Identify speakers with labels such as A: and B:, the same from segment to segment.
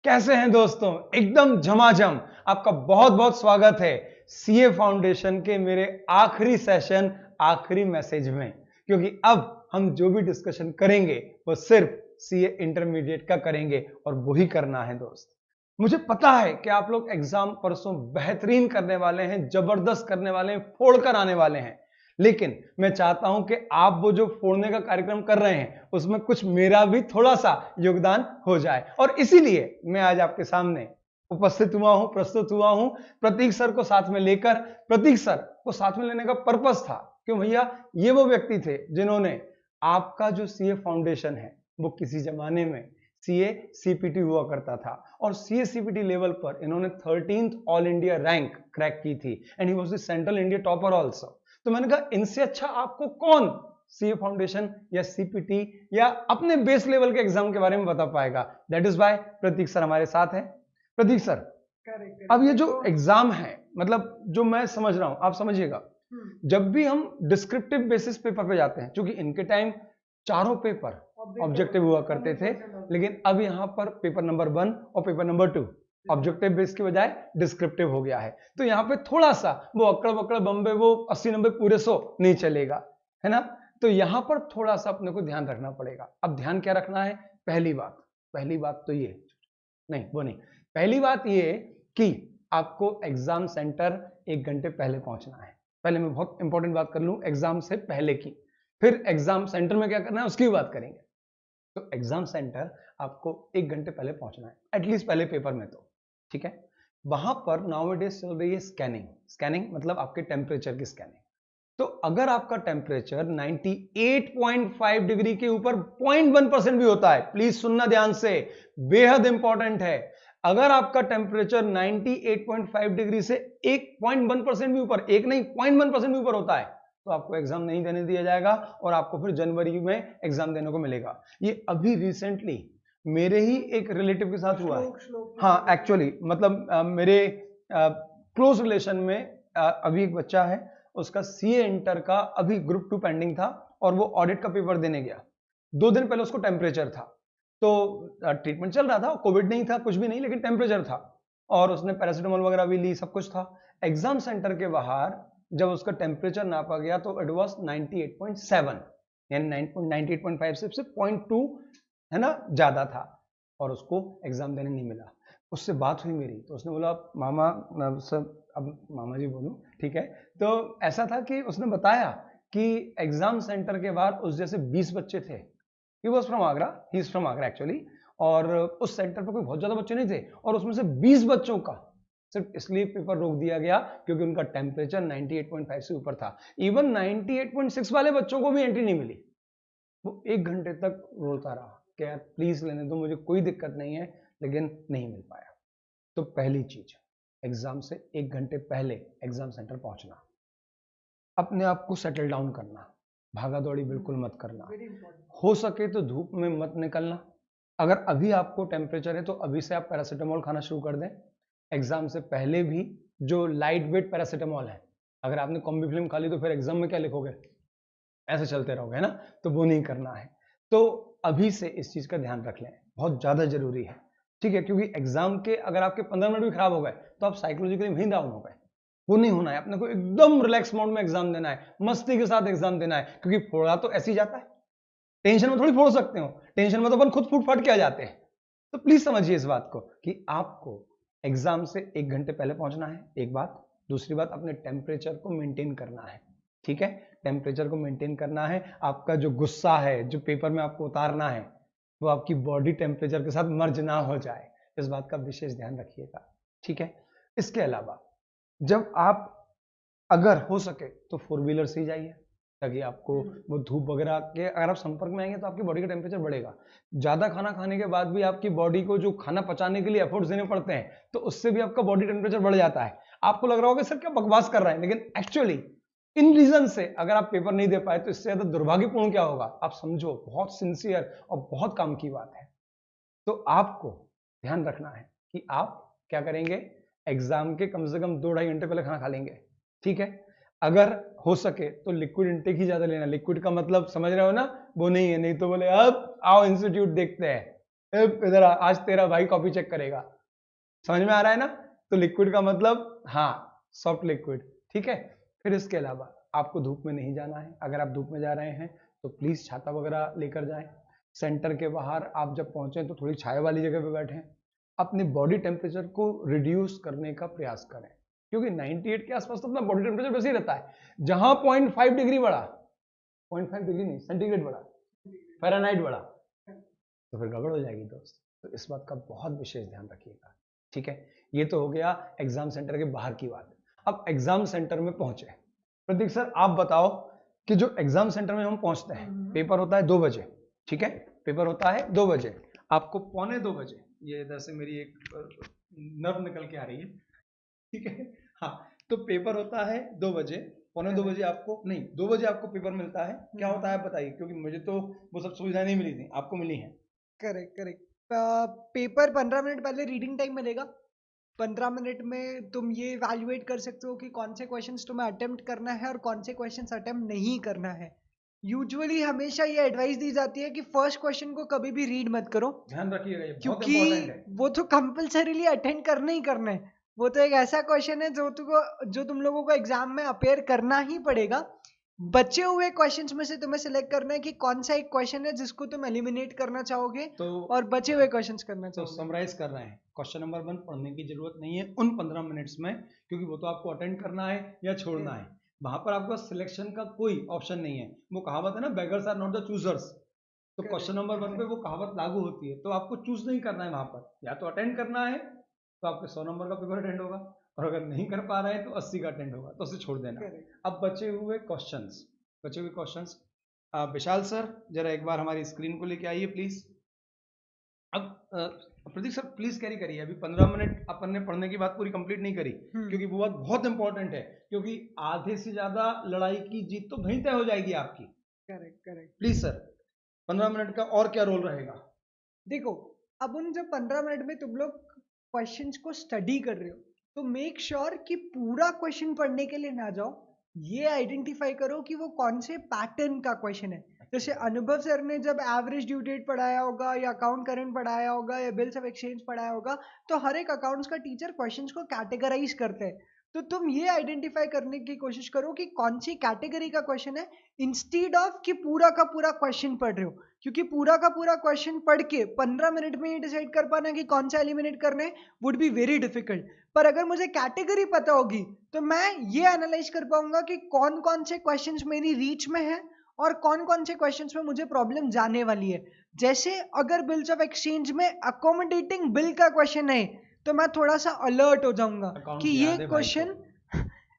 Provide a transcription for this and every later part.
A: कैसे हैं दोस्तों? एकदम झमाझम। आपका बहुत बहुत स्वागत है सीए फाउंडेशन के मेरे आखिरी सेशन, आखिरी मैसेज में। क्योंकि अब हम जो भी डिस्कशन करेंगे वो सिर्फ सीए इंटरमीडिएट का करेंगे और वही करना है दोस्त। मुझे पता है कि आप लोग एग्जाम परसों बेहतरीन करने वाले हैं, जबरदस्त करने वाले हैं, फोड़कर आने वाले हैं। लेकिन मैं चाहता हूं कि आप वो जो फोड़ने का कार्यक्रम कर रहे हैं उसमें कुछ मेरा भी थोड़ा सा योगदान हो जाए, और इसीलिए मैं आज आपके सामने उपस्थित हुआ हूं, प्रस्तुत हुआ हूं प्रतीक सर को साथ में लेकर। प्रतीक सर को साथ में लेने का पर्पस था क्यों भैया, ये वो व्यक्ति थे जिन्होंने आपका जो सीए फाउंडेशन है वो किसी जमाने में सीए सीपीटी हुआ करता था, और सीए सीपीटी लेवल पर इन्होंने 13th all India rank crack की थी, and he was the central India topper also. तो मैंने कहा इनसे अच्छा आपको कौन सीए फाउंडेशन या सीपीटी या अपने बेस लेवल के एग्जाम के बारे में बता पाएगा। That is why Prateek sir हमारे साथ हैं। प्रतीक सर, अब ये जो एग्जाम है, मतलब जो मैं समझ रहा हूं, आप समझिएगा, जब भी हम डिस्क्रिप्टिव बेसिस पेपर पे जाते हैं, क्योंकि इनके टाइम चारों पेपर ऑब्जेक्टिव हुआ करते थे, लेकिन अब यहां पर पेपर नंबर 1 और पेपर नंबर 2 ऑब्जेक्टिव बेस के बजाय डिस्क्रिप्टिव हो गया है। तो यहाँ पे थोड़ा सा वो अकड़ बकड़ बम्बे वो 80-90 पूरे 100 नहीं चलेगा, है ना। तो यहाँ पर थोड़ा सा अपने को ध्यान रखना पड़ेगा। अब ध्यान क्या रखना है? पहली बात तो ये नहीं, वो नहीं, पहली बात ये कि आपको एग्जाम सेंटर 1 घंटे पहले पहुंचना है। पहले मैं बहुत इंपॉर्टेंट बात कर लूं एग्जाम से पहले की, फिर एग्जाम सेंटर में क्या करना है उसकी भी बात करेंगे। तो एग्जाम सेंटर आपको 1 घंटे पहले पहुंचना है, एटलीस्ट पहले पेपर में तो, ठीक है। वहां पर नाउअडेज चल रही है स्कैनिंग मतलब आपके टेम्परेचर की स्कैनिंग। तो अगर आपका टेम्परेचर 98.5 डिग्री के ऊपर 0.1% भी होता है, प्लीज सुनना ध्यान से, बेहद इंपॉर्टेंट है। अगर आपका टेम्परेचर 98.5 डिग्री से 1.1% भी ऊपर, एक नहीं 0.1% भी ऊपर होता है, तो आपको एग्जाम नहीं देने दिया जाएगा और आपको फिर जनवरी में एग्जाम देने को मिलेगा। ये अभी रिसेंटली मेरे ही एक रिलेटिव के साथ हुआ है। हाँ, एक्चुअली मतलब मेरे क्लोज रिलेशन में अभी एक बच्चा है, उसका सीए इंटर का अभी ग्रुप 2 पेंडिंग था और वो ऑडिट का पेपर देने गया। 2 दिन पहले उसको टेम्परेचर था, तो ट्रीटमेंट चल रहा था, कोविड नहीं था, कुछ भी नहीं, लेकिन टेम्परेचर था और उसने पैरासिटामोल वगैरह भी ली, सब कुछ था। एग्जाम सेंटर के बाहर जब उसका टेम्परेचर नापा गया तो इट वाज 98.7, यानी 98.5 से 0.2 है ना ज्यादा था, और उसको एग्जाम देने नहीं मिला। उससे बात हुई मेरी, तो उसने बोला मामा, सब अब मामा जी बोलूं, ठीक है। तो ऐसा था कि उसने बताया कि एग्जाम सेंटर के बाहर उस जैसे 20 बच्चे थे। He was from Agra, he is from Agra actually, और उस सेंटर पर कोई बहुत ज्यादा बच्चे नहीं थे, और उसमें से 20 बच्चों का सिर्फ इसलिए पेपर रोक दिया गया क्योंकि उनका टेम्परेचर 98.5 से ऊपर था। इवन 98.6 वाले बच्चों को भी एंट्री नहीं मिली। वो 1 घंटे तक रोता रहा कि यार प्लीज लेने दो, मुझे कोई दिक्कत नहीं है, लेकिन नहीं मिल पाया। तो पहली चीज, एग्जाम से 1 घंटे पहले एग्जाम सेंटर पहुंचना, अपने आप को सेटल डाउन करना, भागा दौड़ी बिल्कुल मत करना, हो सके तो धूप में मत निकलना। अगर अभी आपको टेम्परेचर है तो अभी से आप पैरासीटामोल खाना शुरू कर दें। एग्जाम से पहले भी जो लाइट वेट पैरासीटामोल है, अगर आपने कॉम्बीफ्लिम खा ली तो फिर एग्जाम में क्या लिखोगे, ऐसे चलते रहोगे, है ना। तो वो नहीं करना है। तो अभी से इस चीज का ध्यान रख लें, बहुत ज्यादा जरूरी है, ठीक है। क्योंकि एग्जाम के अगर आपके 15 मिनट भी खराब हो गए तो आप साइकोलॉजिकली वहीं डाउन हो गए। वो नहीं होना है, अपने को एकदम रिलैक्स मोड में एग्जाम देना है, मस्ती के साथ एग्जाम देना है, क्योंकि फोड़ा तो ऐसे ही जाता है। टेंशन में थोड़ी फोड़ सकते हो, टेंशन में तो अपन खुद फूट फाट के आ जाते हैं। तो प्लीज समझिए इस बात को कि आपको एग्जाम से 1 घंटे पहले पहुंचना है, एक बात। दूसरी बात, अपने टेम्परेचर को मेंटेन करना है, ठीक है। टेम्परेचर को मेंटेन करना है। आपका जो गुस्सा है जो पेपर में आपको उतारना है, वो आपकी बॉडी टेम्परेचर के साथ मर्ज ना हो जाए, इस बात का विशेष ध्यान रखिएगा, ठीक है। इसके अलावा जब आप अगर हो सके तो 4 व्हीलर से ही जाइए, ताकि आपको वो धूप वगैरह के अगर आप संपर्क में आएंगे तो आपकी बॉडी का टेम्परेचर बढ़ेगा। ज्यादा खाना खाने के बाद भी आपकी बॉडी को जो खाना पचाने के लिए एफर्ट्स देने पड़ते हैं, तो उससे भी आपका बॉडी टेम्परेचर बढ़ जाता है। आपको लग रहा होगा सर क्या बकवास कर रहे हैं, लेकिन एक्चुअली इन रीजन से अगर आप पेपर नहीं दे पाए तो इससे ज्यादा दुर्भाग्यपूर्ण क्या होगा, आप समझो, बहुत सिंसियर और बहुत काम की बात है। तो आपको ध्यान रखना है कि आप क्या करेंगे, एग्जाम के कम से कम 2-2.5 घंटे पहले खाना खा लेंगे, ठीक है। अगर हो सके तो लिक्विड इंटेक ही ज्यादा लेना। लिक्विड का मतलब समझ रहे हो ना, वो नहीं है, नहीं तो बोले अब आओ इंस्टीट्यूट देखते हैं, इधर आज तेरा भाई कॉपी चेक करेगा। समझ में आ रहा है ना? तो लिक्विड का मतलब हाँ सॉफ्ट लिक्विड, ठीक है। फिर इसके अलावा आपको धूप में नहीं जाना है। अगर आप धूप में जा रहे हैं तो प्लीज छाता वगैरह लेकर जाएं। सेंटर के बाहर आप जब पहुंचे तो थोड़ी छाया वाली जगह पे बैठें। अपनी बॉडी टेम्परेचर को रिड्यूस करने का प्रयास करें, क्योंकि 98 के आसपास तो अपना बॉडी टेम्परेचर वैसे ही रहता है। जहां 0.5 डिग्री बढ़ा, 0.5 डिग्री नहीं सेंटीग्रेड बढ़ा, फ़ारेनहाइट बढ़ा, तो फिर गड़बड़ हो जाएगी दोस्त। तो इस बात का बहुत विशेष ध्यान रखिएगा, ठीक है। ये तो हो गया एग्जाम सेंटर के बाहर की बात। अब एग्जाम सेंटर में पहुंचे। प्रतीक सर आप बताओ कि जो एग्जाम सेंटर में हम पहुंचते हैं, पेपर होता है 2 बजे, ठीक है। पेपर होता है 2 बजे, आपको 1:45 ये इधर से मेरी एक नर्व निकल के आ रही है, ठीक है। हाँ, तो पेपर होता है 2 बजे, 1:45 बजे आपको नहीं 2 बजे आपको पेपर मिलता है। क्या होता है बताइए, क्योंकि मुझे तो वो सब सुविधाएं नहीं मिली थी, आपको मिली हैं।
B: Correct correct. पेपर 15 मिनट पहले रीडिंग टाइम मिलेगा। 15 मिनट में तुम ये इवैल्यूएट कर सकते हो कि कौन से क्वेश्चंस तुम्हें अटेम्प्ट करना है और कौन से क्वेश्चंस अटेम्प्ट नहीं करना है। यूजुअली हमेशा ये एडवाइस दी जाती है कि फर्स्ट क्वेश्चन को कभी भी रीड मत करो,
A: ध्यान रखिएगा ये बहुत
B: क्योंकि
A: इंपॉर्टेंट है।
B: वो तो कंपल्सरीली अटेंड करना ही करना है। वो तो एक ऐसा क्वेश्चन है जो तुम लोगों को एग्जाम में अपेयर करना ही पड़ेगा। बचे हुए क्वेश्चंस में से तुम्हें सिलेक्ट करना है कि कौन सा एक क्वेश्चन है जिसको तुम एलिमिनेट करना चाहोगे
A: तो
B: और बचे हुए क्वेश्चंस करना
A: तो
B: चाहोगे।
A: समराइज कर रहे हैं, क्वेश्चन नंबर 1 पढ़ने की जरूरत नहीं है उन 15 मिनट्स में, क्योंकि वो तो आपको अटेंड करना है या छोड़ना है। वहां पर आपका सिलेक्शन का कोई ऑप्शन नहीं है। वो कहावत है ना, beggars are not the choosers. तो क्वेश्चन नंबर 1 पे वो कहावत लागू होती है। तो आपको चूज नहीं करना है वहां पर, या तो अटेंड करना है तो आपके 100 नंबर का पेपर अटेंड होगा, और अगर नहीं कर पा रहे हैं तो 80 का अटेंड होगा, तो उसे छोड़ देना। अब बचे हुए क्वेश्चंस विशाल सर जरा एक बार हमारी स्क्रीन को लेके आइए प्लीज। अब प्रतीक सर प्लीज कैरी करिए। अभी 15 मिनट अपन ने पढ़ने की बात पूरी कंप्लीट नहीं करी, क्योंकि वो बात बहुत इंपॉर्टेंट है, क्योंकि आधे से ज्यादा लड़ाई की जीत तो वहीं तय हो जाएगी आपकी।
B: Correct correct.
A: Please sir 15 minute का और क्या रोल रहेगा?
B: देखो, अब उन जो 15 मिनट में तुम लोग क्वेश्चंस को स्टडी कर रहे हो, तो मेक श्योर कि पूरा क्वेश्चन पढ़ने के लिए ना जाओ। ये आइडेंटिफाई करो कि वो कौन से पैटर्न का क्वेश्चन है। जैसे अनुभव सर ने जब एवरेज ड्यू डेट पढ़ाया होगा या अकाउंट करंट पढ़ाया होगा या बिल्स ऑफ एक्सचेंज पढ़ाया होगा, तो हर एक अकाउंट्स का टीचर क्वेश्चंस को कैटेगराइज करते हैं। तो तुम ये आइडेंटिफाई करने की कोशिश करो कि कौन सी कैटेगरी का क्वेश्चन है, इंस्टीड ऑफ कि पूरा का पूरा क्वेश्चन पढ़ रहे हो। क्योंकि पूरा का पूरा क्वेश्चन पढ़ के 15 मिनट में ये डिसाइड कर पाना कि कौन सा एलिमिनेट करने वुड बी वेरी डिफिकल्ट। पर अगर मुझे कैटेगरी पता होगी तो मैं ये एनालाइज कर पाऊंगा कि कौन कौन से क्वेश्चंस मेरी रीच में है और कौन कौन से क्वेश्चंस में मुझे प्रॉब्लम जाने वाली है। जैसे अगर बिल्स ऑफ एक्सचेंज में अकोमोडेटिंग बिल का क्वेश्चन है तो मैं थोड़ा सा अलर्ट हो जाऊंगा कि ये क्वेश्चन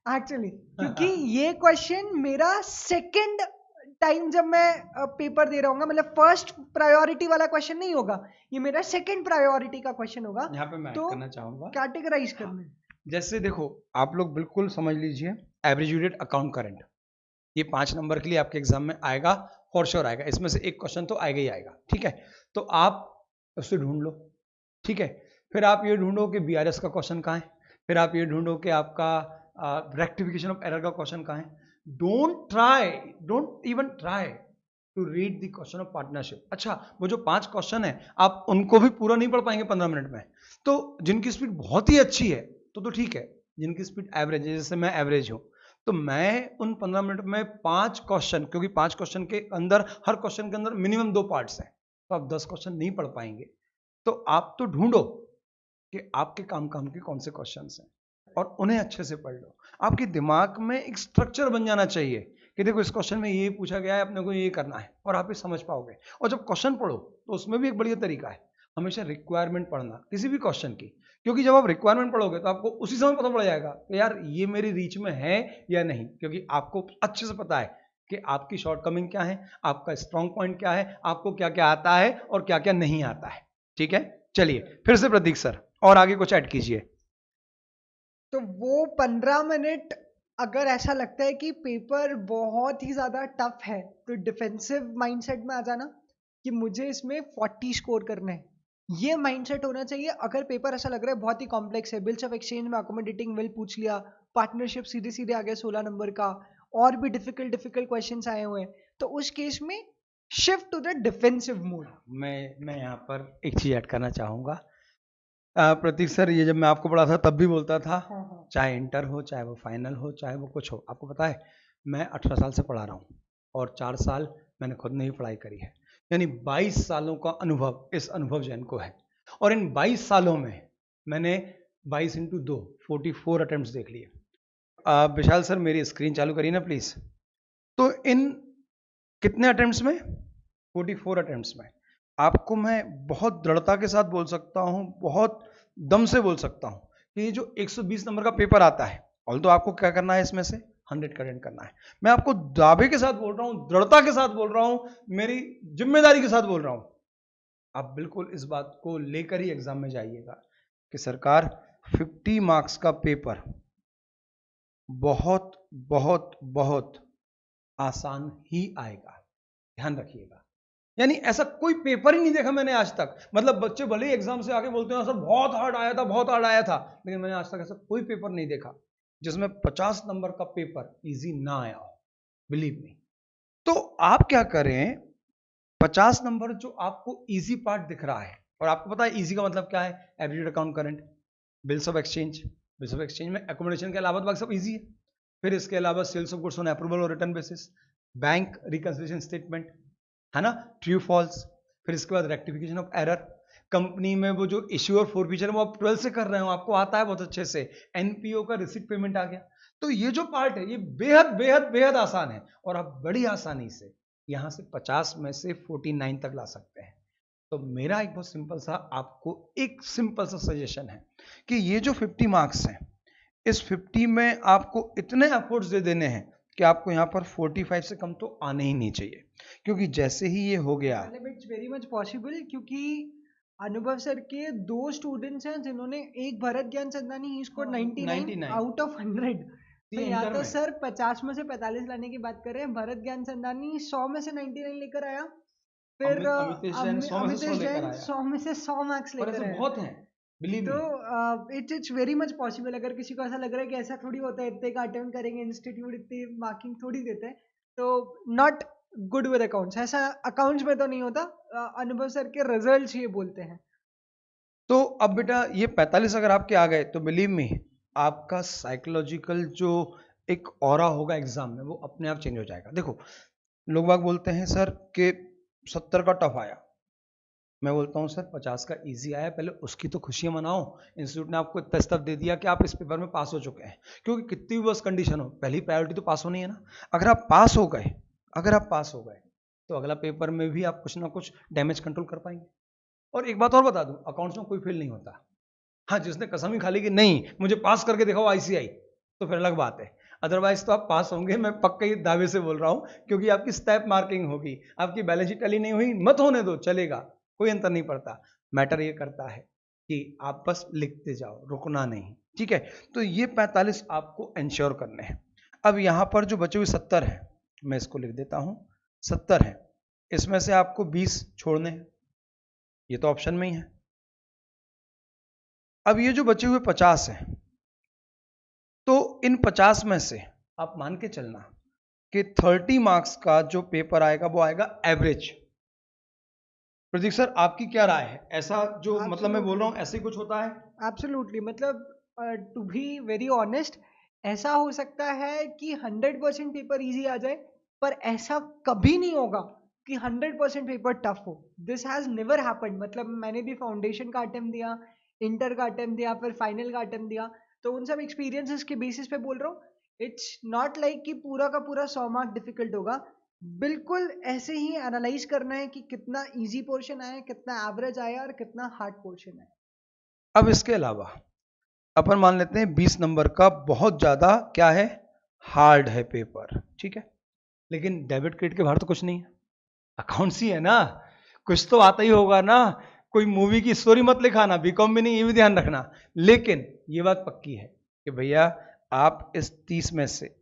B: एक्चुअली, क्योंकि ये क्वेश्चन मेरा सेकंड टाइम जब मैं पेपर दे रहा हूँ, मतलब फर्स्ट प्रायोरिटी वाला क्वेश्चन नहीं होगा, ये मेरा सेकंड प्रायोरिटी का क्वेश्चन होगा।
A: यहाँ पे मैं
B: तो
A: करना चाहूंगा
B: कैटेगराइज करना है।
A: जैसे देखो आप लोग बिल्कुल समझ लीजिए, average due date account current ये 5 नंबर के लिए आपके एग्जाम में आएगा, फॉर श्योर आएगा। इसमें से एक क्वेश्चन तो आएगा ही आएगा, ठीक है। तो आप उसे ढूंढ लो, ठीक है। फिर आप ये ढूंढो कि बीआरएस का क्वेश्चन कहाँ है। फिर आप ये ढूंढो कि आपका रेक्टिफिकेशन ऑफ एरर का क्वेश्चन कहाँ है। Don't even try to read the question of partnership. अच्छा, वो जो 5 क्वेश्चन है आप उनको भी पूरा नहीं पढ़ पाएंगे 15 मिनट में। तो जिनकी स्पीड बहुत ही अच्छी है तो ठीक है, जिनकी स्पीड एवरेज है, जैसे मैं एवरेज हूं, तो मैं उन 15 मिनट में 5 क्वेश्चन, क्योंकि 5 क्वेश्चन के अंदर हर क्वेश्चन के अंदर मिनिमम 2 पार्ट्स हैं, तो आप 10 क्वेश्चन नहीं पढ़ पाएंगे। तो आप तो ढूंढो कि आपके काम के कौन से क्वेश्चंस हैं और उन्हें अच्छे से पढ़ लो। आपके दिमाग में एक स्ट्रक्चर बन जाना चाहिए कि देखो इस क्वेश्चन में ये पूछा गया है, अपने को ये करना है, और आप ये समझ पाओगे। और जब क्वेश्चन पढ़ो तो उसमें भी एक बढ़िया तरीका है, हमेशा रिक्वायरमेंट पढ़ना किसी भी क्वेश्चन की, क्योंकि जब आप रिक्वायरमेंट पढ़ोगे तो आपको उसी समय पता पड़ जाएगा कि यार ये मेरी रीच में है या नहीं, क्योंकि आपको अच्छे से पता है कि आपकी शॉर्टकमिंग क्या है, आपका स्ट्रॉन्ग पॉइंट क्या है, आपको क्या क्या आता है और क्या क्या नहीं आता है, ठीक है। चलिए फिर से प्रतीक सर और आगे कुछ ऐड कीजिए।
B: तो वो 15 मिनट अगर ऐसा लगता है कि पेपर बहुत ही ज्यादा टफ है, तो डिफेंसिव माइंडसेट में आ जाना कि मुझे इसमें 40 स्कोर करना है। ये माइंडसेट होना चाहिए। अगर पेपर ऐसा लग रहा है बहुत ही कॉम्प्लेक्स है, बिल्स ऑफ एक्सचेंज में अकोमोडेटिंग विल पूछ लिया, पार्टनरशिप सीधे सीधे आ गया 16 नंबर का, और भी डिफिकल्ट क्वेश्चंस आए हुए हैं, तो उस केस में shift to the defensive mode.
A: मैं यहाँ पर एक चीज ऐड करना चाहूंगा। प्रतीक सर, ये जब मैं आपको पढ़ा था तब भी बोलता था, चाहे इंटर हो, चाहे वो फाइनल हो, चाहे वो कुछ हो, आपको पता है मैं 18 साल से पढ़ा रहा हूँ और 4 साल मैंने खुद ने ही पढ़ाई करी है, यानी 22 सालों का अनुभव इस अनुभव जैन को है। और इन 22 सालों में मैंने 22 इंटू 2 44 अटेम्प्ट देख लिए। विशाल सर मेरी स्क्रीन चालू करिए ना प्लीज। तो इन कितने अटेम्प्ट्स में, 44 अटेम्प्ट्स में आपको मैं बहुत दृढ़ता के साथ बोल सकता हूं, बहुत दम से बोल सकता हूं कि ये जो 120 नंबर का पेपर आता है, ऑल तो आपको क्या करना है, इसमें से 100 का अटेंड करना है। मैं आपको दावे के साथ बोल रहा हूं, दृढ़ता के साथ बोल रहा हूं, मेरी जिम्मेदारी के साथ बोल रहा हूं। आप बिल्कुल इस बात को लेकर ही एग्जाम में जाइएगा कि सरकार 50 मार्क्स का पेपर बहुत बहुत बहुत आसान ही आएगा, ध्यान रखिएगा। यानी ऐसा कोई पेपर ही नहीं देखा मैंने आज तक, मतलब बच्चे भले ही एग्जाम से आके बोलते हैं सर बहुत हार्ड आया था, बहुत हार्ड आया था, लेकिन मैंने आज तक ऐसा कोई पेपर नहीं देखा जिसमें 50 नंबर का पेपर इजी ना आया हो, बिलीव मी। तो आप क्या करें, 50 नंबर जो आपको इजी पार्ट दिख रहा है, और आपको पता है इजी का मतलब क्या है, average account current, bills of exchange, bills of exchange में एकोमोडेशन के अलावा बाकी सब इजी है। फिर इसके अलावा sales of goods on approval और return basis, bank reconciliation statement, है ना, ट्रू फॉल्स। फिर इसके बाद रेक्टिफिकेशन ऑफ एरर, कंपनी में वो जो इश्यू और फोरफीचर वो आप 12 से कर रहे हो, आपको आता है बहुत अच्छे से, एनपीओ का रिसिप्ट पेमेंट आ गया। तो ये जो पार्ट है ये बेहद बेहद बेहद आसान है, और आप बड़ी आसानी से यहां से 50 में से 49 तक ला सकते हैं। तो मेरा एक बहुत सिंपल सा आपको एक सिंपल सा सजेशन है कि ये जो 50 मार्क्स हैं, इस 50 में आपको इतने एफर्ट्स दे देने हैं कि आपको यहाँ पर 45 से कम तो आने ही नहीं चाहिए, क्योंकि जैसे ही ये हो गया,
B: इट्स वेरी मच पॉसिबल, क्योंकि अनुभव सर के 2 स्टूडेंट्स हैं जिन्होंने, एक भरत ज्ञान चंदानी ही स्कोर 99 आउट ऑफ 100। तो या तो सर 50 में से 45 लाने की बात कर रहे हैं, भरत ज्ञान चंदानी 100 में से 99 लेकर आया, फिर
A: अमितेश जैन 100 में से 100 लेकर आया,
B: 100 में से 100 मार्क्स लेकर आया।
A: बहुत हैं, बिलीव
B: तो इट्स वेरी मच पॉसिबल। अगर किसी को ऐसा लग रहा है कि ऐसा थोड़ी होता है, इतने का अटेम्प्ट करेंगे इंस्टीट्यूट इतनी मार्किंग थोड़ी देते हैं, तो नॉट गुड विद अकाउंट्स, ऐसा अकाउंट्स में तो नहीं होता। अनुभव सर के रिजल्ट्स ये बोलते हैं।
A: तो अब बेटा ये 45 अगर आपके आ गए तो बिलीव मी, आपका साइकोलॉजिकल जो एक ऑरा होगा एग्जाम में वो अपने आप चेंज हो जाएगा। देखो लोग बाग बोलते हैं सर कि 70 का टफ आया, मैं बोलता हूँ सर 50 का इजी आया, पहले उसकी तो खुशियां मनाओ, इंस्टीट्यूट ने आपको इतना स्टफ दे दिया कि आप इस पेपर में पास हो चुके हैं। क्योंकि कितनी भी वर्स्ट कंडीशन हो, पहली प्रायोरिटी तो पास होनी है ना। अगर आप पास हो गए, अगर आप पास हो गए तो अगला पेपर में भी आप कुछ ना कुछ डैमेज कंट्रोल कर पाएंगे। और एक बात और बता दूं, अकाउंट्स में कोई फेल नहीं होता। हाँ, जिसने कसम ही खा ली कि नहीं मुझे पास करके दिखाओ आईसीआई, तो फिर अलग बात है, अदरवाइज तो आप पास होंगे, मैं पक्का ही दावे से बोल रहा हूं, क्योंकि आपकी स्टेप मार्किंग होगी, आपकी बैलेंस शीट टैली नहीं हुई, मत होने दो, चलेगा, कोई अंतर नहीं पड़ता। मैटर ये करता है कि आप बस लिखते जाओ, रुकना नहीं, ठीक है। तो ये 45 आपको इंश्योर करने हैं। अब यहां पर जो बचे हुए 70 है, मैं इसको लिख देता हूं, 70 है, इसमें से आपको 20 छोड़ने हैं, ये तो ऑप्शन में ही है। अब ये जो बचे हुए 50 है, तो इन 50 में से आप मान के चलना कि 30 मार्क्स का जो पेपर आएगा वो आएगा एवरेज। प्रतीक सर आपकी क्या राय है, ऐसा जो मतलब मैं बोल रहा हूं ऐसे ही कुछ होता है?
B: एब्सोल्युटली, मतलब टू बी वेरी ऑनेस्ट, ऐसा हो सकता है कि 100% पेपर इजी आ जाए, पर ऐसा कभी नहीं होगा कि 100% पेपर टफ हो। This has never happened. मतलब मैंने भी फाउंडेशन का अटेम्प्ट दिया, इंटर का अटेम्प्ट दिया, फिर फाइनल का अटेम्प्ट दिया, तो उन सब एक्सपीरियंसेस के बेसिस पे बोल रहा हूँ। इट्स नॉट लाइक कि पूरा का पूरा 100 मार्क डिफिकल्ट होगा। बिल्कुल ऐसे ही एनालाइज करना है कि कितना इजी पोर्शन आया, कितना एवरेज आया और कितना हार्ड पोर्शन है।
A: अब इसके अलावा अपन मान लेते हैं 20 नंबर का बहुत ज्यादा क्या है, हार्ड है पेपर, ठीक है, लेकिन डेबिट क्रेडिट के बाहर तो कुछ नहीं है, अकाउंट्स ही है ना, कुछ तो आता ही होगा ना। कोई मूवी की स्टोरी मत लिखाना, बीकॉम में नहीं, ये भी ध्यान रखना। लेकिन ये बात पक्की है कि भैया आप इस 30 में से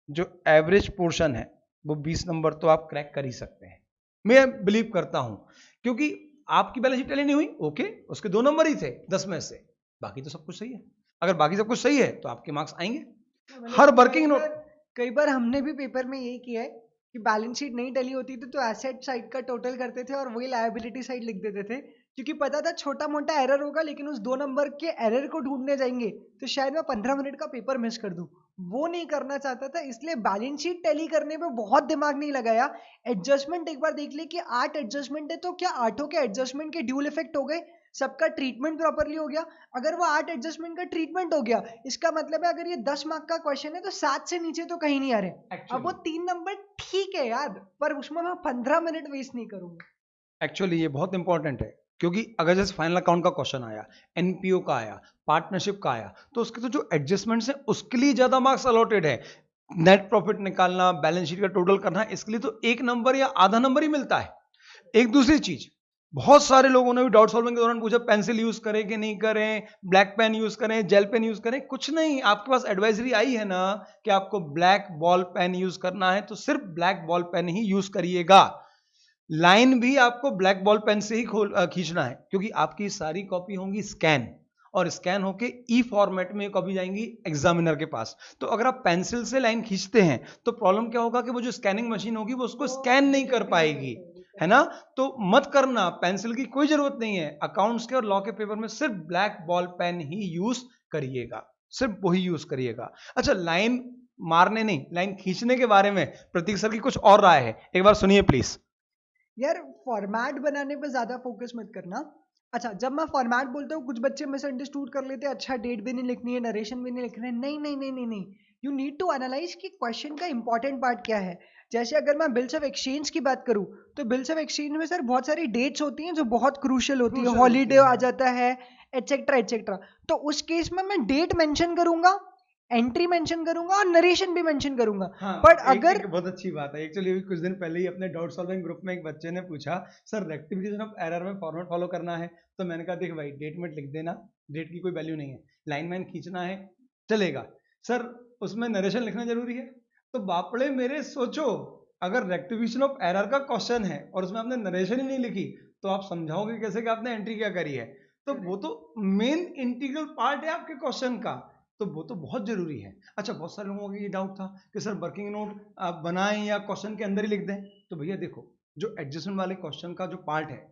A: जो एवरेज पोर्शन है वो 20 नंबर तो आप क्रैक कर ही सकते हैं, मैं बिलीव करता हूं, क्योंकि आपकी बैलेंस शीट टैली नहीं हुई, ओके, उसके 2 नंबर ही थे 10 में से, बाकी तो सब कुछ सही है। अगर बाकी सब कुछ सही है तो आपके मार्क्स आएंगे। हर वर्किंग नोट,
B: कई बार हमने भी पेपर में यही किया है कि बैलेंस शीट नहीं टैली होती थी तो एसेट साइड का टोटल करते थे और वही लायबिलिटी साइड लिख देते थे, क्योंकि पता था छोटा मोटा एरर होगा, लेकिन उस 2 नंबर के एरर को ढूंढने जाएंगे तो शायद मैं 15 मिनट का पेपर मिस कर दूं। वो नहीं करना चाहता था, इसलिए बैलेंस शीट टैली करने में बहुत दिमाग नहीं लगाया। एडजस्टमेंट एक बार देख ले कि 8 एडजस्टमेंट है तो क्या 8 के एडजस्टमेंट के ड्यूल इफेक्ट हो गए, सबका ट्रीटमेंट प्रॉपरली हो गया। अगर वो 8 एडजस्टमेंट का ट्रीटमेंट हो गया, इसका मतलब है अगर ये 10 मार्क का क्वेश्चन है तो 7 से नीचे तो कहीं नहीं आ रहे। अब वो 3 नंबर ठीक है यार, पर उसमें मैं 15 मिनट वेस्ट नहीं करूंगा।
A: एक्चुअली ये बहुत इंपॉर्टेंट है, क्योंकि अगर जैसे फाइनल अकाउंट का क्वेश्चन आया, एनपीओ का आया, पार्टनरशिप का आया, तो उसके तो जो एडजस्टमेंट्स हैं उसके लिए ज्यादा मार्क्स अलॉटेड है। नेट प्रॉफिट निकालना, बैलेंस शीट का टोटल करना, इसके लिए तो 1 नंबर या आधा नंबर ही मिलता है। एक दूसरी चीज, बहुत सारे लोगों ने भी डाउट सॉल्विंग के दौरान पूछा पेंसिल यूज करें कि नहीं करें, ब्लैक पेन यूज करें, जेल पेन यूज करें। कुछ नहीं, आपके पास एडवाइजरी आई है ना कि आपको ब्लैक बॉल पेन यूज करना है, तो सिर्फ ब्लैक बॉल पेन ही यूज करिएगा। लाइन भी आपको ब्लैक बॉल पेन से ही खींचना है, क्योंकि आपकी सारी कॉपी होंगी स्कैन, और स्कैन होके ई फॉर्मेट में कॉपी जाएंगी एग्जामिनर के पास। तो अगर आप पेंसिल से लाइन खींचते हैं तो प्रॉब्लम क्या होगा कि वो जो स्कैनिंग मशीन होगी वो उसको स्कैन नहीं कर पाएगी, है ना। तो मत करना, पेंसिल की कोई जरूरत नहीं है। अकाउंट्स के और लॉ के पेपर में सिर्फ ब्लैक बॉल पेन ही यूज करिएगा, सिर्फ वही यूज करिएगा। अच्छा, लाइन मारने नहीं, लाइन खींचने के बारे में प्रतीक सर की कुछ और राय है, एक बार सुनिए प्लीज।
B: यार फॉर्मेट बनाने पे ज्यादा फोकस मत करना। अच्छा, जब मैं फॉर्मेट बोलता हूँ कुछ बच्चे मिसअंडरस्टूड कर लेते हैं, अच्छा डेट भी नहीं लिखनी है, नरेशन भी नहीं लिखना है। नहीं नहीं नहीं नहीं नहीं, यू नीड टू एनालाइज कि क्वेश्चन का इंपॉर्टेंट पार्ट क्या है। जैसे अगर मैं बिल्स ऑफ एक्सचेंज की बात करूँ तो बिल्स ऑफ एक्सचेंज में सर बहुत सारी डेट्स होती हैं जो बहुत क्रूशियल होती है, हॉलीडे आ जाता है, एटसेट्रा एटसेट्रा। तो उस केस में मैं डेट मेंशन करूंगा, एंट्री मेंशन करूंगा और नरेशन भी मेंशन करूंगा।
A: हाँ,
B: बट
A: अगर एक बहुत अच्छी बात है, एक्चुअली कुछ दिन पहले ही अपने डाउट सॉल्विंग ग्रुप में एक बच्चे ने पूछा सर रेक्टिफिकेशन ऑफ एरर में फॉर्मेट फॉलो करना है, तो मैंने कहा देख भाई डेट में लिख देना, डेट की कोई वैल्यू नहीं है, लाइन मैन खींचना है चलेगा, सर उसमें नरेशन लिखना जरूरी है। तो बापड़े मेरे सोचो, अगर रेक्टिफिकेशन ऑफ एरर का क्वेश्चन है और उसमें आपने नरेशन ही नहीं लिखी, तो आप समझाओगे कैसे कि आपने एंट्री क्या करी है। तो वो तो मेन इंटीग्रल पार्ट है आपके क्वेश्चन का, तो वो तो बहुत जरूरी है। अच्छा, बहुत सारे लोगों का ये डाउट था कि सर वर्किंग नोट आप बनाएं या क्वेश्चन के अंदर ही लिख दें। तो भैया देखो, जो एडजस्टमेंट वाले क्वेश्चन का जो पार्ट है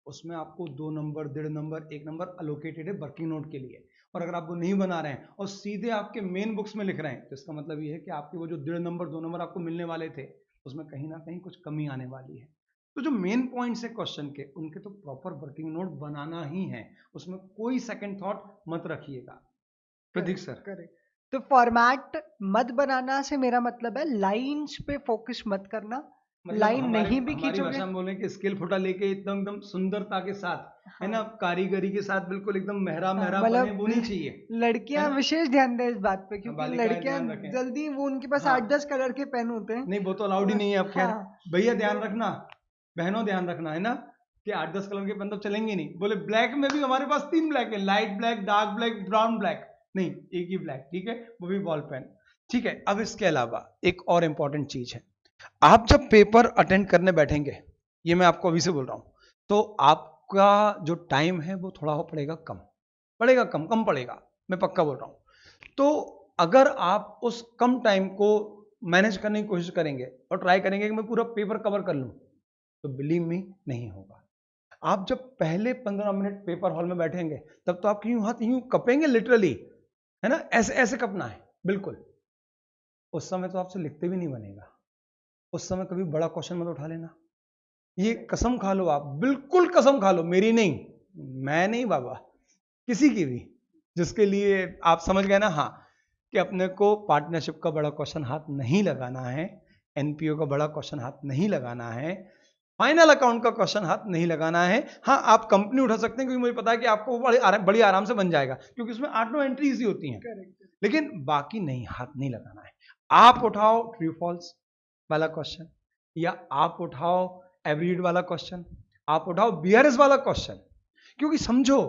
A: उसमें आपको 2 नंबर, 1.5 नंबर, 1 नंबर अलोकेटेड है वर्किंग नोट के लिए। और अगर आप वो नहीं बना रहे हैं और सीधे आपके मेन बुक्स में लिख रहे हैं, तो इसका मतलब ये है कि आपके वो जो 1.5 नंबर, 2 नंबर आपको मिलने वाले थे उसमें कहीं ना कहीं कुछ कमी आने वाली है। तो जो मेन पॉइंट्स है क्वेश्चन के, उनके तो प्रॉपर वर्किंग नोट बनाना ही है, उसमें कोई सेकंड थॉट मत रखिएगा। प्रतीक सर।
B: करेक्ट। तो फॉर्मेट मत बनाना से मेरा मतलब है लाइंस पे फोकस मत करना।
A: मतलब
B: लाइन
A: हमारी
B: नहीं भी
A: हमारी
B: खींचोगे,
A: भाषा में बोले कि स्किल फुटा लेके एकदम एकदम सुंदरता के साथ, है ना, कारीगरी के साथ बिल्कुल एकदम मेहरा मेहरा बने, वो नहीं चाहिए, है
B: लड़कियां
A: ना।
B: विशेष ध्यान दें इस बात पे, क्योंकि
A: बालिकाएं
B: लड़कियां
A: ध्यान रखें।
B: जल्दी, वो उनके पास
A: हाँ
B: 8-10 कलर के पेन होते हैं।
A: नहीं, वो तो अलाउड ही नहीं है अब। खैर
B: हाँ,
A: भैया ध्यान रखना, बहनों ध्यान रखना, है ना, कि 8-10 कलर के पेन तो चलेंगे नहीं। बोले ब्लैक में भी हमारे पास 3 ब्लैक है, light black, dark black, brown black, नहीं एक ही ब्लैक, ठीक है, वो भी बॉल पेन, ठीक है। अब इसके अलावा एक और इंपॉर्टेंट चीज है, आप जब पेपर अटेंड करने बैठेंगे, ये मैं आपको अभी से बोल रहा हूं, तो आपका जो टाइम है वो थोड़ा हो पड़ेगा कम, पड़ेगा कम पड़ेगा, मैं पक्का बोल रहा हूं। तो अगर आप उस कम टाइम को मैनेज करने की कोशिश करेंगे और ट्राई करेंगे कि मैं पूरा पेपर कवर कर लूं, तो बिलीव मी नहीं होगा। आप जब पहले 15 मिनट पेपर हॉल में बैठेंगे तब तो आपके यूं हाथ यूं कपेंगे लिटरली, है ना, ऐसे ऐसे कपना है बिल्कुल। उस समय तो आपसे लिखते भी नहीं बनेगा, उस समय कभी बड़ा क्वेश्चन मत उठा लेना, ये कसम खा लो, आप बिल्कुल कसम खा लो, मेरी नहीं, मैं नहीं बाबा, किसी की भी, जिसके लिए आप समझ गए ना, हाँ, कि अपने को पार्टनरशिप का बड़ा क्वेश्चन हाथ नहीं लगाना है, एनपीओ का बड़ा क्वेश्चन हाथ नहीं लगाना है, फाइनल अकाउंट का क्वेश्चन हाथ नहीं लगाना है। हाँ, आप कंपनी उठा सकते हैं, क्योंकि मुझे पता है कि आपको बड़ी आराम से बन जाएगा, क्योंकि उसमें 8-9 एंट्रीज ही होती हैं, लेकिन बाकी नहीं, हाथ नहीं लगाना है। आप उठाओ ट्रू फॉल्स वाला क्वेश्चन, या आप उठाओ एवरीड वाला क्वेश्चन, आप उठाओ बीआरएस वाला क्वेश्चन, क्योंकि समझो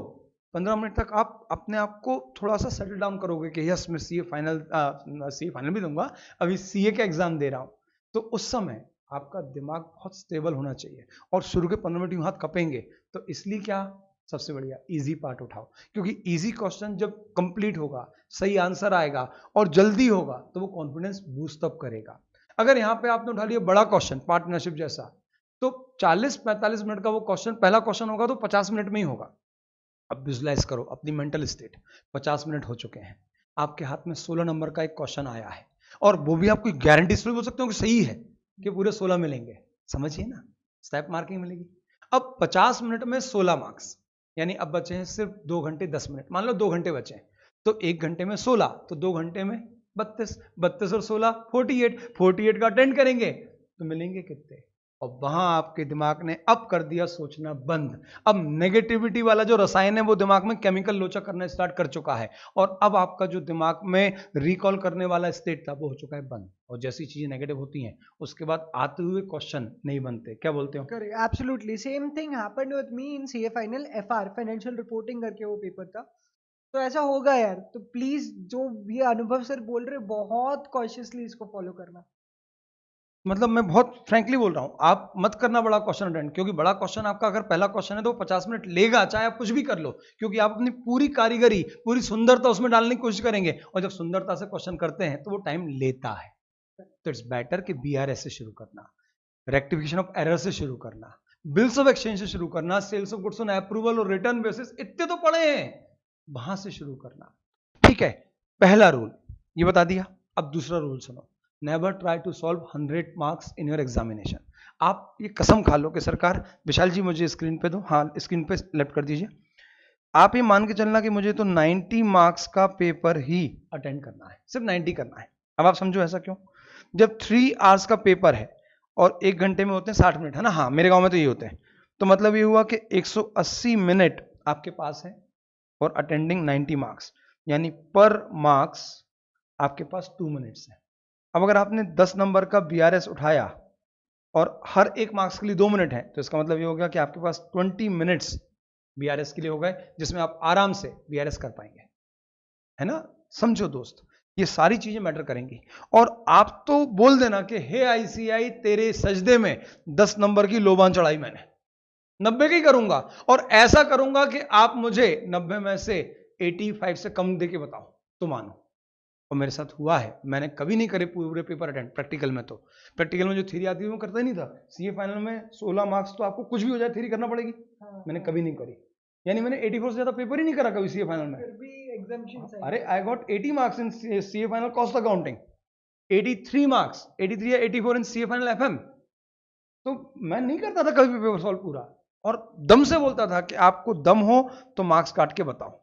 A: 15 मिनट तक आप अपने आप को थोड़ा सा सेटल डाउन करोगे कि यस मैं सीए फाइनल भी दूंगा, अभी सीए का एग्जाम दे रहा हूं, तो उस समय आपका दिमाग बहुत स्टेबल होना चाहिए। और शुरू के 15 मिनट यूं हाथ कपेंगे, तो इसलिए क्या, सबसे बढ़िया इजी पार्ट उठाओ, क्योंकि इजी क्वेश्चन जब कंप्लीट होगा, सही आंसर आएगा और जल्दी होगा, तो वो कॉन्फिडेंस बूस्ट अप करेगा। अगर यहाँ पे आपने उठा लिया बड़ा क्वेश्चन पार्टनरशिप जैसा, तो 40-45 मिनट का वो क्वेश्चन, पहला क्वेश्चन होगा तो 50 मिनट में ही होगा। अब विजुलाइज करो अपनी मेंटल स्टेट, 50 मिनट हो चुके हैं, आपके हाथ में 16 नंबर का एक क्वेश्चन आया है, और वो भी आप कोई गारंटी से बोल सकते हो कि सही है कि पूरे 16 मिलेंगे, समझिए ना, स्टेप मार्किंग मिलेगी। अब 50 मिनट में 16 मार्क्स, यानी अब बचे हैं सिर्फ 2 घंटे 10 मिनट, मान लो 2 घंटे बचे हैं, तो 1 घंटे में 16, तो 2 घंटे में 32, 32 और 16 48, 48 का अटेंड करेंगे तो मिलेंगे कितने। और वहां आपके दिमाग ने अब कर दिया सोचना बंद। अब नेगेटिविटी वाला जो रसायन है वो दिमाग में केमिकल लोचा करना स्टार्ट कर चुका है, और अब आपका जो दिमाग में रिकॉल करने वाला स्टेट था वो हो चुका है बंद। और जैसी चीजें नेगेटिव होती हैं उसके बाद आते हुए क्वेश्चन नहीं बनते। क्या बोलते हो?
B: Correct, absolutely same thing happened with me in CA final FR, financial reporting करके वो पेपर था। तो ऐसा होगा यार, तो प्लीज जो ये अनुभव सर बोल रहे बहुत कॉशियसली इसको फॉलो करना।
A: मतलब मैं बहुत फ्रैंकली बोल रहा हूं, आप मत करना बड़ा क्वेश्चन अटेंड, क्योंकि बड़ा क्वेश्चन आपका अगर पहला क्वेश्चन है तो 50 मिनट लेगा, चाहे आप कुछ भी कर लो, क्योंकि आप अपनी पूरी कारीगरी, पूरी सुंदरता उसमें डालने की कोशिश करेंगे, और जब सुंदरता से क्वेश्चन करते हैं तो वो टाइम लेता है। तो इट्स बेटर कि बीआरएस से शुरू करना, रेक्टिफिकेशन ऑफ एरर से शुरू करना, बिल्स ऑफ एक्सचेंज से शुरू करना, sales of goods on approval और रिटर्न बेसिस, इतने तो पड़े हैं, वहां से शुरू करना। ठीक है, पहला रूल ये बता दिया। अब दूसरा रूल सुनो, never try to solve 100 marks in your examination. आप ये कसम खा लो कि सरकार, विशाल जी मुझे स्क्रीन पे दो, हाँ स्क्रीन पे लेफ्ट कर दीजिए, आप ये मान के चलना कि मुझे तो 90 मार्क्स का पेपर ही अटेंड करना है, सिर्फ 90 करना है। अब आप समझो ऐसा क्यों? जब 3 आवर्स का पेपर है और 1 घंटे में होते हैं 60 मिनट, है ना? हाँ, मेरे गांव में तो ये होते हैं। तो मतलब ये हुआ कि 180 मिनट आपके पास है और अटेंडिंग 90 मार्क्स, यानी पर मार्क्स आपके पास 2 मिनट्स है। अब अगर आपने 10 नंबर का बीआरएस उठाया और हर एक मार्क्स के लिए 2 मिनट है, तो इसका मतलब ये हो गया कि आपके पास 20 मिनट्स बीआरएस के लिए हो गए, जिसमें आप आराम से बीआरएस कर पाएंगे, है ना? समझो दोस्त, ये सारी चीजें मैटर करेंगी। और आप तो बोल देना कि हे आईसीआई तेरे सजदे में 10 नंबर की लोबान चढ़ाई मैंने, 90 की करूंगा, और ऐसा करूंगा कि आप मुझे 90 में से 85 से कम देके बताओ तो मानो। और मेरे साथ हुआ है, मैंने कभी नहीं करे पूरे पेपर अटेंड। प्रैक्टिकल में तो, प्रैक्टिकल में जो थ्योरी आती है वो करता ही नहीं था। सीए फाइनल में 16 मार्क्स तो आपको कुछ भी हो जाए थ्योरी करना पड़ेगी, मैंने कभी नहीं करी, यानी मैंने 84 से ज्यादा पेपर ही नहीं करा कभी सीए फाइनल में।
B: फिर भी एग्जामिनेशन,
A: अरे I got 80 marks in CA final cost accounting, 83 marks, 83 या 84 इन सीए फाइनल एफएम। तो मैं नहीं करता था कभी भी पेपर सॉल्व पूरा, और दम से बोलता था कि आपको दम हो तो मार्क्स काट के बताओ,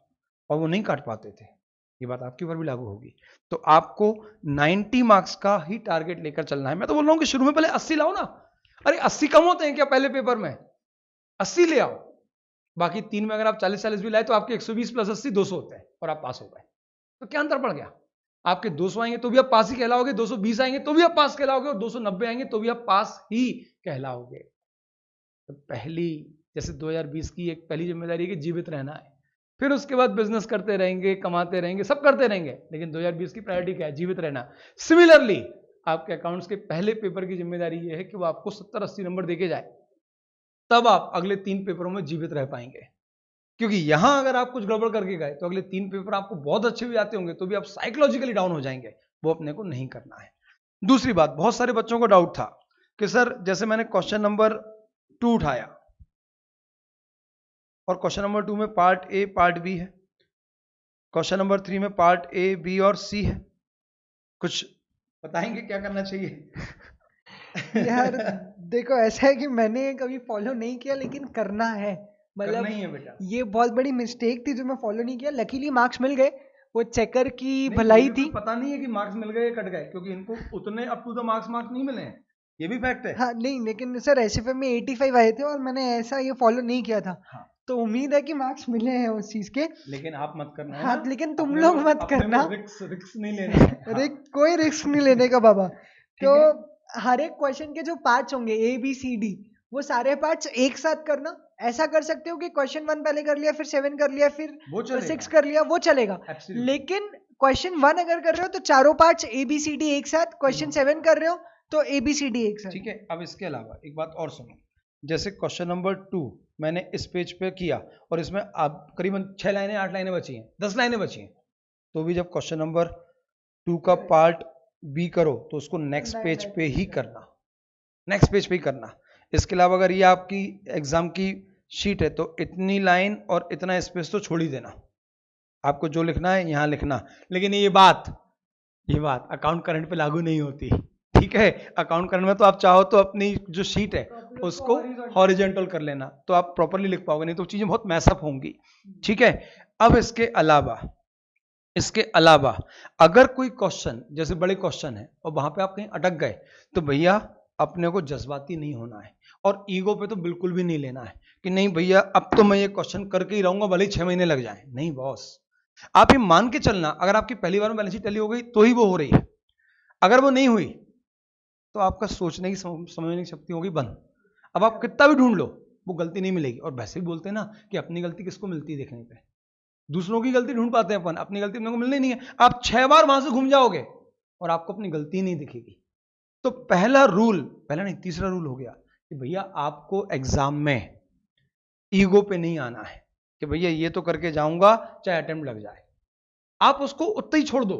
A: और वो नहीं काट पाते थे। ये बात आपके ऊपर भी लागू होगी। तो आपको 90 मार्क्स का ही टारगेट लेकर चलना है। मैं तो बोल रहा हूं कि शुरू में पहले 80 लाओ ना। अरे 80 कम होते हैं क्या पहले पेपर में? 80 ले आओ, बाकी 3 में अगर आप 40-40 भी लाए तो आपके 120 प्लस 80 200 होते हैं, और आप पास हो गए। तो क्या अंतर पड़ गया? आपके 200 आएंगे तो भी आप पास ही कहलाओगे, 220 आएंगे तो भी आप पास कहलाओगे, और 290 आएंगे तो भी आप पास ही कहलाओगे। तो पहली, जैसे 2020 की एक पहली जिम्मेदारी है कि जीवित रहना है, फिर उसके बाद बिजनेस करते रहेंगे, कमाते रहेंगे, सब करते रहेंगे, लेकिन 2020 की प्रायोरिटी क्या है? जीवित रहना। सिमिलरली आपके अकाउंट्स के पहले पेपर की जिम्मेदारी यह है कि वो आपको 70-80 नंबर देके जाए, तब आप अगले 3 पेपरों में जीवित रह पाएंगे। क्योंकि यहां अगर आप कुछ गड़बड़ करके गए तो अगले 3 पेपर आपको बहुत अच्छे भी आते होंगे तो भी आप साइकोलॉजिकली डाउन हो जाएंगे। वो अपने को नहीं करना है। दूसरी बात, बहुत सारे बच्चों को डाउट था कि सर जैसे मैंने क्वेश्चन नंबर 2 उठाया, और क्वेश्चन नंबर 2 में पार्ट ए पार्ट बी है, क्वेश्चन नंबर 3 में पार्ट ए बी और सी है, कुछ बताएंगे क्या करना चाहिए?
B: यार देखो ऐसा है कि मैंने कभी फॉलो नहीं किया, लेकिन करना है।
A: करना
B: मतलब
A: ही है बेटा।
B: ये बहुत बड़ी मिस्टेक थी जो मैं फॉलो नहीं किया। लकीली मार्क्स मिल गए, वो चेकर की
A: नहीं,
B: भलाई
A: मुझे
B: थी।
A: तो पता नहीं है कि मार्क्स मिल गए या कट गए, क्योंकि इनको उतने अप टू द मार्क्स नहीं मिले हैं, ये भी फैक्ट है।
B: हाँ नहीं, लेकिन सर एसएफएम में 85 आए थे और मैंने ऐसा ये फॉलो नहीं किया था।
A: हाँ।
B: तो उम्मीद है कि मार्क्स मिले हैं उस चीज के।
A: लेकिन आप मत करना है
B: हाँ
A: ना?
B: लेकिन तुम
A: अपने
B: लोग
A: को-
B: मत
A: अपने को
B: करना।
A: रिस्क नहीं लेना है। हाँ,
B: कोई रिस्क नहीं लेने का बाबा।
A: ठीक
B: तो
A: है।
B: हर एक क्वेश्चन के जो पार्ट्स होंगे ए बी सी डी, वो सारे पार्ट्स एक साथ करना। ऐसा कर सकते हो कि क्वेश्चन 1 पहले कर लिया, फिर 7 कर लिया, फिर
A: वो चलेगा।
B: 6 कर लिया, वो चलेगा।
A: Absolutely.
B: लेकिन क्वेश्चन 1 अगर कर रहे हो तो चारों parts A B C D एक साथ, क्वेश्चन 7 कर रहे हो तो ए बी सी डी एक साथ।
A: ठीक है। अब इसके अलावा एक बात और सुनो, जैसे क्वेश्चन नंबर 2 मैंने इस पेज पे किया और इसमें अब करीबन 6 लाइनें 8 लाइनें बची हैं, 10 लाइनें बची हैं, तो भी जब क्वेश्चन नंबर 2 का पार्ट बी करो तो उसको नेक्स्ट
B: नहीं,
A: पेज
B: नहीं,
A: पे ही
B: नहीं।
A: करना, नेक्स्ट पेज पे ही करना। इसके अलावा अगर ये आपकी एग्जाम की शीट है तो इतनी लाइन और इतना स्पेस तो छोड़ ही देना, आपको जो लिखना है यहां लिखना। लेकिन ये बात अकाउंट करंट पे लागू नहीं होती, ठीक है। अकाउंट करंट में तो आप चाहो तो अपनी जो शीट है उसको हॉरिजॉन्टल कर लेना, तो आप प्रॉपरली लिख पाओगे, नहीं तो चीजें बहुत मैसअप होंगी, ठीक है। अब इसके अलावा अगर कोई क्वेश्चन जैसे बड़े क्वेश्चन है और वहां पे आप कहीं अटक गए तो भैया अपने को जज्बाती नहीं होना है और ईगो पे तो बिल्कुल भी नहीं लेना है कि नहीं भैया अब तो मैं ये क्वेश्चन करके ही रहूंगा भले ही 6 महीने लग जाए। नहीं बॉस, आप ये मान के चलना अगर आपकी पहली बार में बैलेंस शीट टैली हो गई तो ही वो हो रही है, अगर वो नहीं हुई तो आपका सोचने की समझने की शक्ति होगी बंद। अब आप कितना भी ढूंढ लो वो गलती नहीं मिलेगी। और वैसे भी बोलते हैं ना कि अपनी गलती किसको मिलती है देखने पे, दूसरों की गलती ढूंढ पाते हैं अपन, अपनी गलती अपने को मिलनी नहीं है। आप 6 बार वहां से घूम जाओगे और आपको अपनी गलती नहीं दिखेगी। तो पहला नहीं तीसरा रूल हो गया कि भैया आपको एग्जाम में ईगो पे नहीं आना है कि भैया ये तो करके जाऊंगा चाहे अटेम्प्ट लग जाए, आप उसको उतना ही छोड़ दो,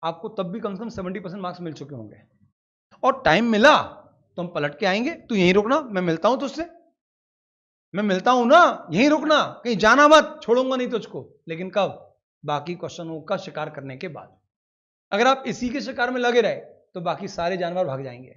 A: आपको तब भी कम से कम 70% मार्क्स मिल चुके होंगे। और टाइम मिला तो हम पलट के आएंगे, तू यहीं रुकना, मैं मिलता हूं तुझसे, मैं मिलता हूं ना, यहीं रुकना, कहीं जाना मत, छोड़ूंगा नहीं तुझको। लेकिन कब? बाकी क्वेश्चनों का शिकार करने के बाद। अगर आप इसी के शिकार में लगे रहे तो बाकी सारे जानवर भाग जाएंगे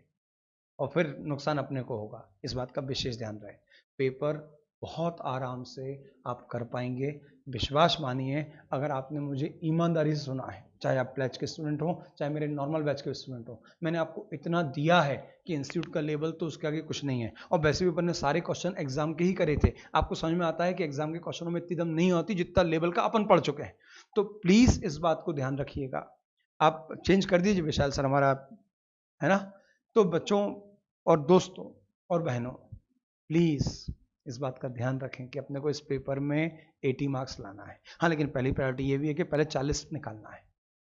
A: और फिर नुकसान अपने को होगा। इस बात का विशेष ध्यान रहे। पेपर बहुत आराम से आप कर पाएंगे, विश्वास मानिए। अगर आपने मुझे ईमानदारी से सुना है, चाहे आप प्लेज के स्टूडेंट हो चाहे मेरे नॉर्मल बैच के स्टूडेंट हो, मैंने आपको इतना दिया है कि इंस्टीट्यूट का लेवल तो उसके आगे कुछ नहीं है। और वैसे भी अपन ने सारे क्वेश्चन एग्जाम के ही करे थे, आपको समझ में आता है कि एग्जाम के क्वेश्चनों में इतनी दम नहीं होती जितना लेवल का अपन पढ़ चुके हैं। तो प्लीज इस बात को ध्यान रखिएगा। आप चेंज कर दीजिए विशाल सर हमारा, है ना। तो बच्चों और दोस्तों और बहनों, प्लीज इस बात का ध्यान रखें कि अपने को इस पेपर में 80 मार्क्स लाना है। हाँ, लेकिन पहली प्रायोरिटी ये भी है कि पहले 40 निकालना है,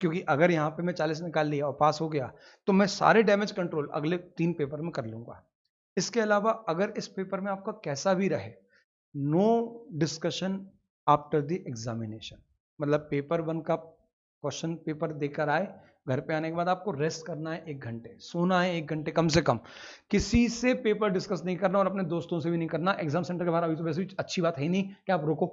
A: क्योंकि अगर यहाँ पे मैं 40 निकाल लिया और पास हो गया तो मैं सारे डैमेज कंट्रोल अगले 3 पेपर में कर लूंगा। इसके अलावा अगर इस पेपर में आपका कैसा भी रहे, no discussion after the examination, मतलब पेपर 1 का क्वेश्चन पेपर देकर आए, घर पे आने के बाद आपको रेस्ट करना है, 1 घंटे सोना है, 1 घंटे कम से कम, किसी से पेपर डिस्कस नहीं करना और अपने दोस्तों से भी नहीं करना। एग्जाम सेंटर के बाहर अभी तो वैसे भी अच्छी बात है ही नहीं कि आप रुको,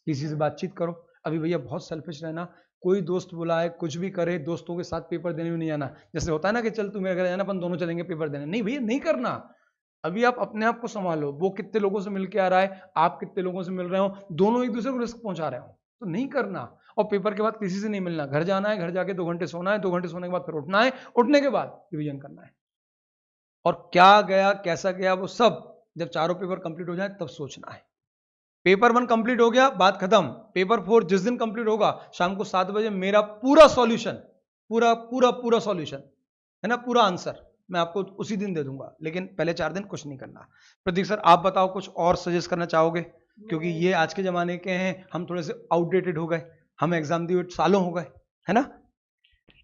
A: किसी से बातचीत करो। अभी भैया बहुत सेल्फिश रहना, कोई दोस्त बुलाए कुछ भी करे, दोस्तों के साथ पेपर देने भी नहीं जाना। जैसे होता है ना कि चल तू मेरे घर जाना, अपन दोनों चलेंगे पेपर देने, नहीं भैया नहीं करना। अभी आप अपने आप को संभालो, वो कितने लोगों से मिलके आ रहा है, आप कितने लोगों से मिल रहे हो, दोनों एक दूसरे को रिस्क पहुंचा रहे हो, तो नहीं करना। और पेपर के बाद किसी से नहीं मिलना, घर जाना है, घर जाके 2 घंटे सोना है, 2 घंटे सोने के बाद फिर उठना है, उठने के बाद रिवीजन करना है। और क्या गया कैसा गया वो सब जब चारों पेपर कंप्लीट हो जाए तब सोचना है। पेपर 1 कंप्लीट हो गया, बात खत्म। पेपर 4 जिस दिन कंप्लीट होगा शाम को 7 बजे मेरा पूरा सॉल्यूशन, पूरा सॉल्यूशन है ना, पूरा आंसर मैं आपको उसी दिन दे दूंगा। लेकिन पहले 4 दिन कुछ नहीं करना। प्रतीक सर आप बताओ, कुछ और सजेस्ट करना चाहोगे? क्योंकि ये आज के जमाने के हैं, हम थोड़े से आउटडेटेड हो गए, हम एग्जाम दिए सालों हो गए, है ना।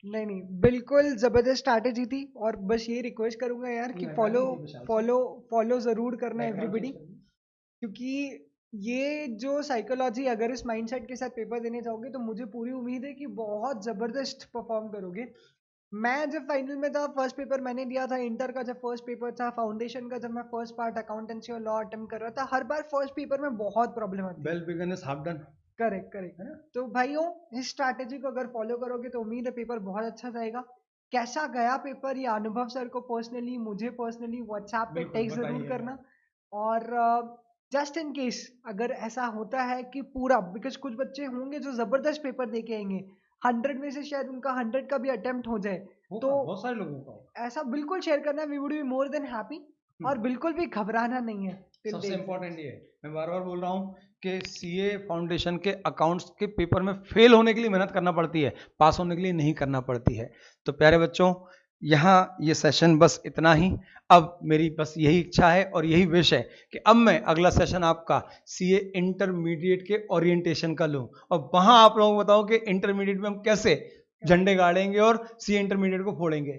B: नहीं, बिल्कुल जबरदस्त स्ट्रैटेजी थी। और बस ये रिक्वेस्ट करूंगा यार कि फॉलो जरूर करना एवरीबडी, क्योंकि ये जो साइकोलॉजी, अगर इस माइंडसेट के साथ पेपर देने जाओगे तो मुझे पूरी उम्मीद है कि बहुत जबरदस्त परफॉर्म करोगे। मैं जब फाइनल में था, फर्स्ट पेपर मैंने दिया था, इंटर का जब फर्स्ट पेपर था, फाउंडेशन का जब मैं फर्स्ट पार्ट अकाउंटेंसी और लॉ अटेम्प्ट कर रहा था, हर बार फर्स्ट पेपर में बहुत प्रॉब्लम आती है।
A: Well begun is half done.
B: Correct है ना। तो भाइयों, इस स्ट्रैटेजी को अगर फॉलो करोगे तो उम्मीद है पेपर बहुत अच्छा जाएगा। कैसा गया पेपर, ये अनुभव सर को पर्सनली, मुझे पर्सनली व्हाट्सएप पे टेक्स्ट जरूर करना। और जस्ट इन केस अगर ऐसा होता है कि पूरा, बिकॉज कुछ बच्चे होंगे जो जबरदस्त पेपर दे के आएंगे, 100 में से शायद उनका 100 का भी अटेम्प्ट हो जाए, तो
A: बहुत सारे लोगों का
B: ऐसा बिल्कुल शेयर करना, we would be more than happy. और बिल्कुल भी घबराना नहीं है।
A: सबसे इंपॉर्टेंट ये मैं बार बार बोल रहा हूँ कि सीए फाउंडेशन के अकाउंट्स के पेपर में फेल होने के लिए मेहनत करना पड़ती है, पास होने के लिए नहीं करना पड़ती है। तो प्यारे बच्चों, यहाँ ये सेशन बस इतना ही। अब मेरी बस यही इच्छा है और यही विश है कि अब मैं अगला सेशन आपका सीए इंटरमीडिएट के ओरिएंटेशन का लूँ और वहाँ आप लोगों को बताऊँ कि इंटरमीडिएट में हम कैसे झंडे गाड़ेंगे और सीए इंटरमीडिएट को फोड़ेंगे।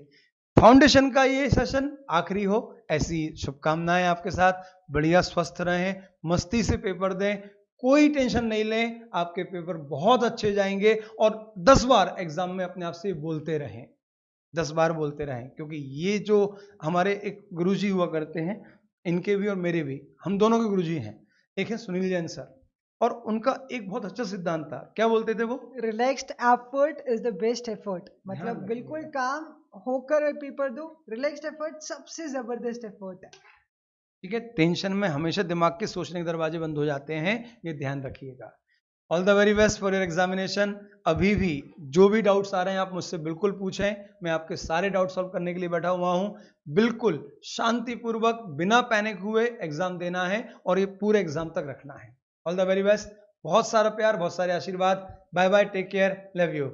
A: फाउंडेशन का ये सेशन आखिरी हो, ऐसी शुभकामनाएं आपके साथ। बढ़िया स्वस्थ रहें, मस्ती से पेपर दें, कोई टेंशन नहीं लें, आपके पेपर बहुत अच्छे जाएंगे और 10 बार एग्जाम में अपने आप से बोलते रहें, 10 बार बोलते रहें, क्योंकि ये जो हमारे एक गुरुजी हुआ करते हैं, इनके भी और मेरे भी, हम दोनों के गुरुजी हैं। एक है सुनील जैन सर, और उनका एक बहुत अच्छा सिद्धांत था। क्या बोलते थे वो?
B: Relaxed effort is the best effort. मतलब
A: ध्यान
B: बिल्कुल
A: रखिएगा।
B: काम होकर पेपर दो, रिलैक्स्ड एफर्ट सबसे जबरदस्त एफर्ट है।
A: ठीक है, टेंशन में हमेशा दिमाग के सोचने के दरवाजे बंद हो जाते हैं, ये ध्यान रखिएगा। All the very best for your examination. अभी भी जो भी डाउट्स आ रहे हैं आप मुझसे बिल्कुल पूछें, मैं आपके सारे डाउट सॉल्व करने के लिए बैठा हुआ हूं। बिल्कुल शांतिपूर्वक बिना पैनिक हुए एग्जाम देना है और ये पूरे एग्जाम तक रखना है। ऑल द वेरी बेस्ट, बहुत सारा प्यार, बहुत सारे आशीर्वाद। Bye bye, take care, love you.